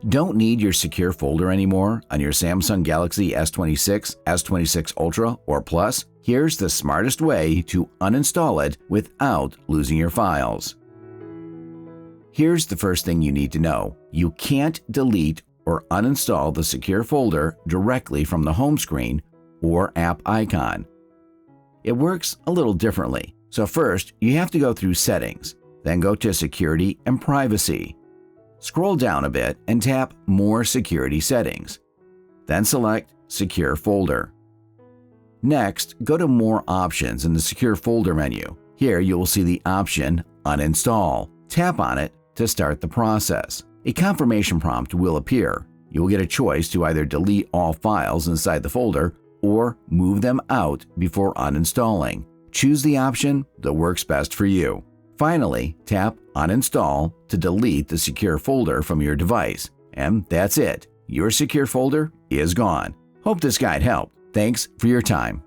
Don't need your secure folder anymore on your Samsung Galaxy S26, S26 Ultra, or Plus? Here's the smartest way to uninstall it without losing your files. Here's the first thing you need to know. You can't delete or uninstall the secure folder directly from the home screen or app icon. It works a little differently. So first, you have to go through Settings, then go to Security and Privacy. Scroll down a bit and tap More Security Settings. Then select Secure Folder. Next, go to More Options in the Secure Folder menu. Here you will see the option Uninstall. Tap on it to start the process. A confirmation prompt will appear. You will get a choice to either delete all files inside the folder or move them out before uninstalling. Choose the option that works best for you. Finally, tap Uninstall to delete the secure folder from your device. And that's it. Your secure folder is gone. Hope this guide helped. Thanks for your time.